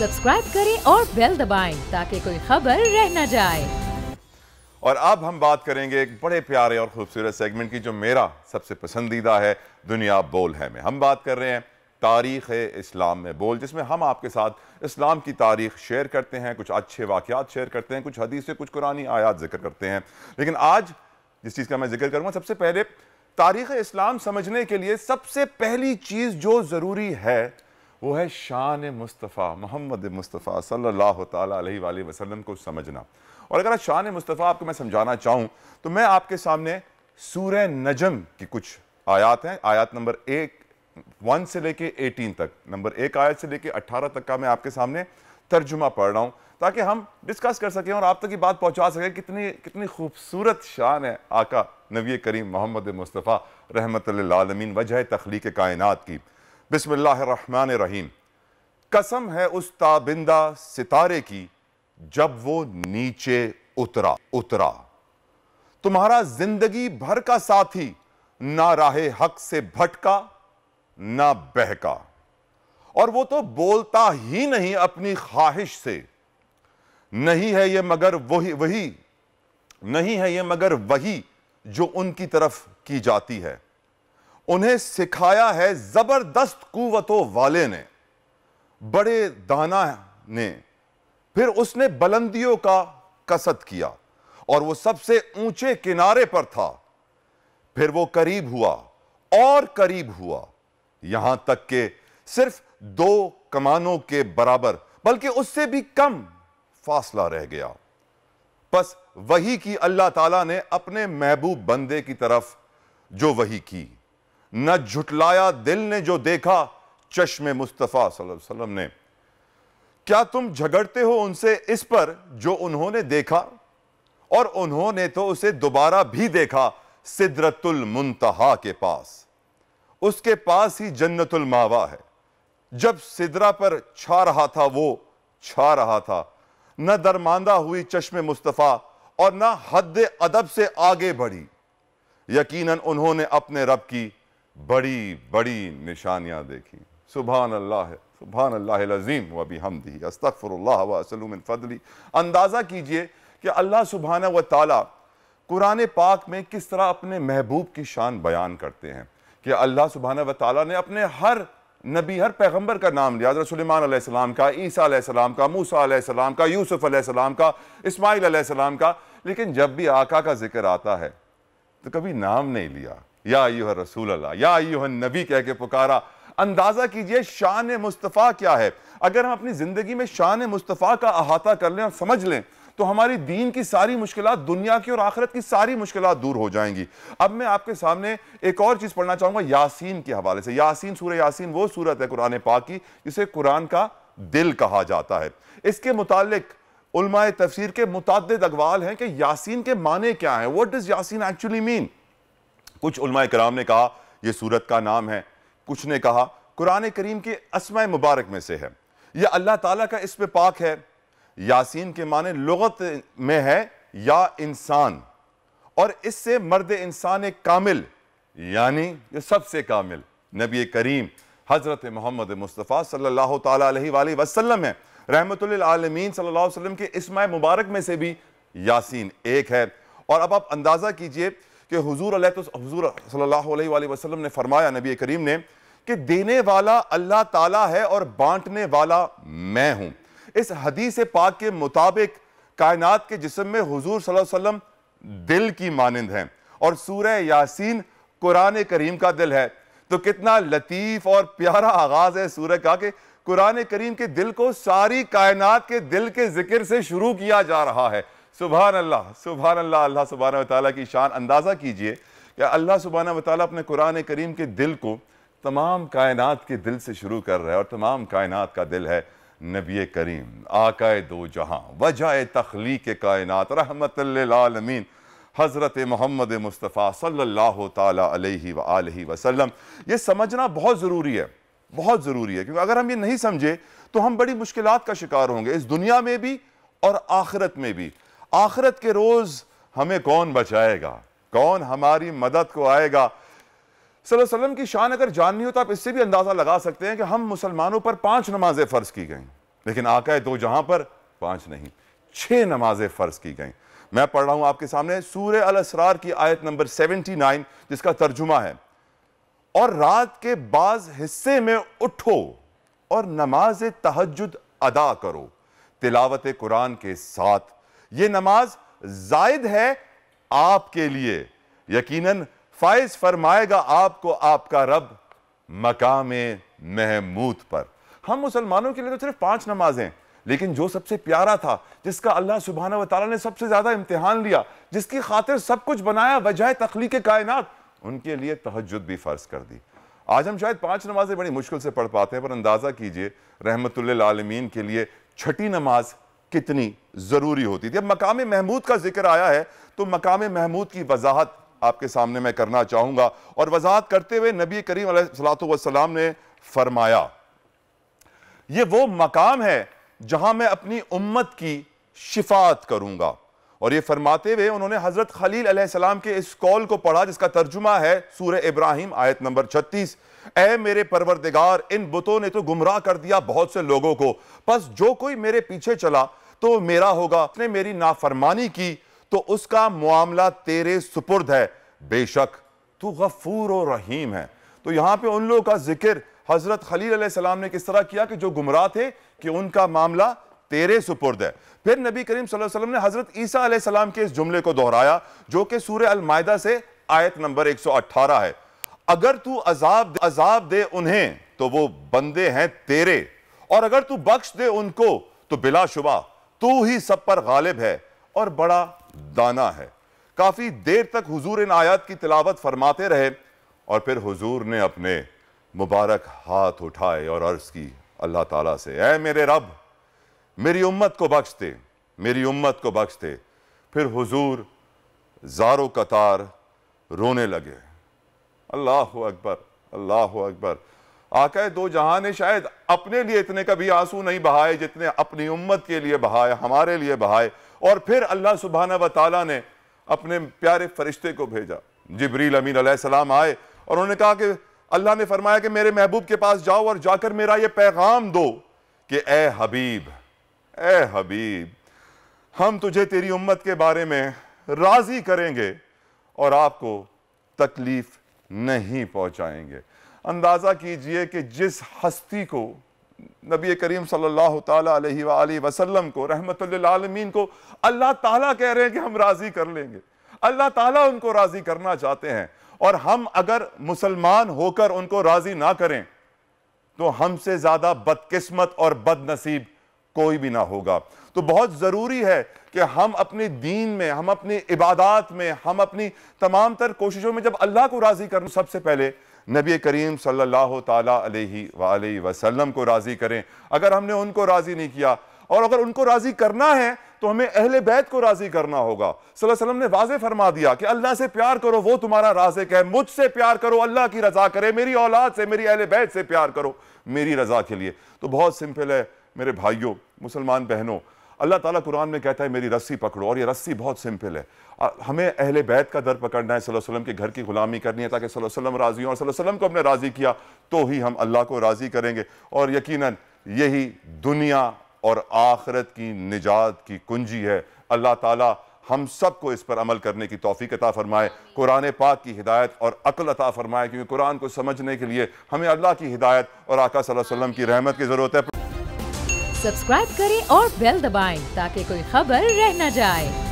Subscribe करें और bell दबाएं ताकि कोई खबर रह न जाए। और अब हम बात करेंगे एक बड़े प्यारे और खूबसूरत सेगमेंट की जो मेरा सबसे पसंदीदा है, दुनिया बोल है में। हम बात कर रहे हैं तारीख़ इस्लाम में बोल, जिसमें हम आपके साथ इस्लाम की तारीख़ शेयर करते हैं, कुछ अच्छे वाक़यात शेयर करते हैं, कुछ हदीस से कुछ कुरानी आयात जिक्र करते हैं। लेकिन आज जिस चीज़ का मैं जिक्र करूँगा, सबसे पहले तारीख़ इस्लाम समझने के लिए सबसे पहली चीज़ जो ज़रूरी है वो है शान मुस्तफ़ा मोहम्मद मुस्तफ़ा सल्लल्लाहु तआला अलैहि वसल्लम को समझना। और अगर शान मुस्तफ़ा आपको मैं समझाना चाहूँ तो मैं आपके सामने सूरह नजम की कुछ आयात हैं, आयत नंबर 1 से लेके 18 तक, नंबर 1 आयत से लेके 18 तक का मैं आपके सामने तर्जुमा पढ़ रहा हूँ, ताकि हम डिस्कस कर सकें और आप तक ये बात पहुँचा सकें कितनी कितनी खूबसूरत शान है आका नबी करीम मोहम्मद मुस्तफ़ा रहमतुल लिल आलमीन वजह तख्लीक़ कायनात की। बिस्मिल्लाहिर्रहमानिर्रहीम। कसम है उस ताबिंदा सितारे की जब वो नीचे उतरा तुम्हारा जिंदगी भर का साथी, ना राहे हक से भटका ना बहका, और वो तो बोलता ही नहीं अपनी ख्वाहिश से, नहीं है ये मगर वही जो उनकी तरफ की जाती है। उन्हें सिखाया है जबरदस्त कुव्वतों वाले ने, बड़े दाना ने, फिर उसने बुलंदियों का कसद किया और वो सबसे ऊंचे किनारे पर था। फिर वो करीब हुआ और करीब हुआ, यहां तक कि सिर्फ 2 कमानों के बराबर, बल्कि उससे भी कम फासला रह गया। बस वही की अल्लाह ताला ने अपने महबूब बंदे की तरफ जो वही की, न झुटलाया दिल ने जो देखा चश्मे मुस्तफ़ा सल्लल्लाहु अलैहि वसल्लम ने। क्या तुम झगड़ते हो उनसे इस पर जो उन्होंने देखा, और उन्होंने तो उसे दोबारा भी देखा सिदरतुल मुंतहा के पास, उसके पास ही जन्नतुल मावा है। जब सिदरा पर छा रहा था वो छा रहा था, न दरमांदा हुई चश्मे मुस्तफ़ा और न हद अदब से आगे बढ़ी। यकीनन उन्होंने अपने रब की बड़ी बड़ी निशानियां देखी। सुभान अल्लाहिल अज़ीम व बिहम्दिही अस्तग़फिरुल्लाह व असअलु मिन फ़ज़ली। अंदाज़ा कीजिए कि अल्लाह सुब्हानहू व तआला कुरान पाक में किस तरह अपने महबूब की शान बयान करते हैं कि अल्लाह सुब्हानहू व तआला ने अपने हर नबी, हर पैगंबर का नाम लिया। हज़रत सुलेमान अलैहिस्सलाम का, ईसा अलैहिस्सलाम का, मूसा अलैहिस्सलाम का, यूसुफ अलैहिस्सलाम का, इस्माइल अलैहिस्सलाम का, लेकिन जब भी आका का जिक्र आता है तो कभी नाम नहीं लिया, या अय्युहर रसूल अल्लाह, या अय्युहन नबी कह के पुकारा। अंदाजा कीजिए शान मुस्तफ़ा क्या है। अगर हम अपनी जिंदगी में शान मुस्तफ़ा का अहाता कर लें और समझ लें तो हमारी दीन की सारी मुश्किलात, दुनिया की और आखिरत की सारी मुश्किलात दूर हो जाएंगी। अब मैं आपके सामने एक और चीज पढ़ना चाहूंगा यासीन के हवाले से। यासीन, सूरह यासीन वो सूरत है कुरान पाक की जिसे कुरान का दिल कहा जाता है। इसके मुतालिक उलमाए तफसीर के मुतअद्दिद अक़वाल हैं कि यासीन के माने क्या है, what does Yasin actually mean. कुछ उलमाए किराम ने कहा यह सूरत का नाम है, कुछ ने कहा कुरान करीम के अस्माए मुबारक में से है, यह अल्लाह ताला का इस्म पाक है। यासीन के माने लुगत में है या इंसान, और इससे मर्द इंसान कामिल यानी ये सबसे कामिल नबी करीम हजरत मोहम्मद मुस्तफ़ा सल्लल्लाहु तआला अलैहि वसल्लम है। रहमतुल लिल आलमीन सल्लल्लाहु अलैहि वसल्लम के इस्माए मुबारक में से भी यासीन एक है। और अब आप अंदाजा कीजिए कि हुजूर सल्लल्लाहु अलैहि वसल्लम ने फरमाया, नबी करीम ने, कि देने वाला अल्लाह ताला है और बांटने वाला मैं हूं। इस हदीस पाक के मुताबिक कायनात के जिस्म में हुजूर सल्लल्लाहु अलैहि वसल्लम दिल की मानिंद हैं और सूरह यासीन कुरान करीम का दिल है। तो कितना लतीफ और प्यारा आगाज है सूरह का कि कुरान करीम के दिल को सारी कायनात के दिल के जिक्र से शुरू किया जा रहा है। सुभान अल्लाह, सुभान अल्लाह। अल्लाह सुब्हानहू व तआला की शान। अंदाजा कीजिए कि अल्लाह सुब्हानहू व तआला अपने कुरान करीम के दिल को तमाम कायनात के दिल से शुरू कर रहा है, और तमाम कायनात का दिल है नबी करीम आकाए दो जहां वजह तख्लीक कायनात रहमतुल लिल आलमीन हज़रत मोहम्मद मुस्तफ़ा सल्लल्लाहु तआला अलैहि व आलिहि वसल्लम। ये समझना बहुत ज़रूरी है, बहुत ज़रूरी है, क्योंकि अगर हम ये नहीं समझे तो हम बड़ी मुश्किलात का शिकार होंगे, इस दुनिया में भी और आखिरत में भी। आखिरत के रोज़ हमें कौन बचाएगा, कौन हमारी मदद को आएगा। सल्लल्लाहु अलैहि वसल्लम की शान अगर जाननी हो तो आप इससे भी अंदाजा लगा सकते हैं कि हम मुसलमानों पर 5 नमाजें फर्ज की गई, लेकिन आका दो जहां पर 5 नहीं, 6 नमाजें फर्ज की गई। मैं पढ़ रहा हूं आपके सामने सूरह अल असरार की आयत नंबर 79, जिसका तर्जुमा है, और रात के बाज हिस्से में उठो और नमाज तहज्जुद अदा करो तिलावत कुरान के साथ। यह नमाज जायद है आपके लिए, यकीनन फाइज फरमाएगा आपको आपका रब मकामे महमूद पर। हम मुसलमानों के लिए तो सिर्फ 5 नमाजें, लेकिन जो सबसे प्यारा था, जिसका अल्लाह सुब्हानहू व तआला ने सबसे ज्यादा इम्तिहान लिया, जिसकी खातिर सब कुछ बनाया, वजह तख्लीक कायनात, उनके लिए तहज्जुद भी फर्ज कर दी। आज हम शायद 5 नमाजें बड़ी मुश्किल से पढ़ पाते हैं, पर अंदाजा कीजिए रहमतुल्लिल आलमीन के लिए छठी नमाज कितनी जरूरी होती थी। अब मकाम महमूद का जिक्र आया है, तो मकाम महमूद की वजाहत आपके सामने मैं करना चाहूंगा। और वजाहत करते हुए नबी करीम अलैहिस्सलातु वस्सलाम ने फरमाया, यह वो मकाम है जहां मैं अपनी उम्मत की शिफात करूंगा। और ये फरमाते हुए उन्होंने हजरत खलील अलैहिस्सलाम के इस कौल को पढ़ा, जिसका तर्जुमा है सूरह इब्राहिम आयत नंबर 36, ऐ मेरे परवरदिगार, इन बुतों ने तो गुमराह कर दिया बहुत से लोगों को, बस जो कोई मेरे पीछे चला तो मेरा होगा, उसने मेरी नाफरमानी की तो उसका मामला तेरे सुपुर्द है, बेशक तू गफूर और रहीम है। तो यहां पे उन लोगों का जिक्र हजरत खलील अलैहिस्सलाम ने किस तरह किया कि जो गुमराह थे, कि उनका मामला तेरे सुपुर्द है। फिर नबी करीम सल्लल्लाहु अलैहि वसल्लम ने हजरत ईसा अलैहिस्सलाम के इस जुमले को दोहराया, जो कि सूरह अल माइदा से आयत नंबर 118 है, अगर तू अजाब दे उन्हें तो वो बंदे हैं तेरे, और अगर तू बख्श दे उनको तो बिलाशुबा तू ही सब पर गालिब है और बड़ा दाना है। काफी देर तक हुजूर इन आयत की तिलावत फरमाते रहे, और फिर हुजूर ने अपने मुबारक हाथ उठाए और अर्ज की अल्लाह ताला से, ऐ मेरे रब, मेरी उम्मत को बख्श दे, मेरी उम्मत को बख्श दे। फिर हुजूर ज़ारो कतार रोने लगे। अल्लाहु अकबर, अल्लाहु अकबर। आका दो जहां ने शायद अपने लिए इतने कभी आंसू नहीं बहाए जितने अपनी उम्मत के लिए बहाए, हमारे लिए बहाए। और फिर अल्लाह सुब्हानहू व तआला ने अपने प्यारे फरिश्ते को भेजा, जिब्रील अमीन अलैहिस्सलाम आए, और उन्होंने कहा कि अल्लाह ने फरमाया कि मेरे महबूब के पास जाओ और जाकर मेरा ये पैगाम दो कि ए हबीब, ए हबीब, हम तुझे तेरी उम्मत के बारे में राजी करेंगे और आपको तकलीफ नहीं पहुंचाएंगे। अंदाजा कीजिए कि जिस हस्ती को नबी करीम सल्लल्लाहु ताला अलैहि वसल्लम को, रहमतुल्लिल आलमीन को अल्लाह ताला कह रहे हैं कि हम राजी कर लेंगे, अल्लाह ताला उनको राजी करना चाहते हैं, और हम अगर मुसलमान होकर उनको राजी ना करें तो हमसे ज्यादा बदकिस्मत और बदनसीब कोई भी ना होगा। तो बहुत जरूरी है कि हम अपने दीन में, हम अपनी इबादत में, हम अपनी तमाम तर कोशिशों में जब अल्लाह को राजी करें, सबसे पहले नबी करीम सल्लल्लाहु ताला अलैहि वसल्लम को राजी करें। अगर हमने उनको राजी नहीं किया, और अगर उनको राजी करना है तो हमें अहले बैत को राजी करना होगा। सल्लल्लाहु अलैहि वसल्लम ने वाज़े फरमा दिया कि अल्लाह से प्यार करो, वो तुम्हारा राज़िक है, मुझसे प्यार करो, अल्लाह की रजा करे, मेरी औलाद से, मेरी अहले बैत से प्यार करो, मेरी रजा के लिए। तो बहुत सिंपल है मेरे भाइयों, मुसलमान बहनों, अल्लाह ताला कुरान में कहता है मेरी रस्सी पकड़ो, और ये रस्सी बहुत सिंपल है। हमें अहले बैत का दर पकड़ना है, सल्लल्लाहु अलैहि वसल्लम के घर की गुलामी करनी है, ताकि सल्लल्लाहु अलैहि वसल्लम राजी हों, और सल्लल्लाहु अलैहि वसल्लम को हमने राजी किया तो ही हम अल्लाह को राजी करेंगे। और यकीनन यही दुनिया और आखिरत की निजात की कुंजी है। अल्लाह ताला हम सबको इस पर अमल करने की तौफीक अता फरमाए, कुरान पाक की हिदायत और अक्ल अता फरमाए, क्योंकि कुरान को समझने के लिए हमें अल्लाह की हिदायत और आका सल्लल्लाहु अलैहि वसल्लम की रहमत की जरूरत है। सब्सक्राइब करें और बेल दबाएं ताकि कोई खबर रह न जाए।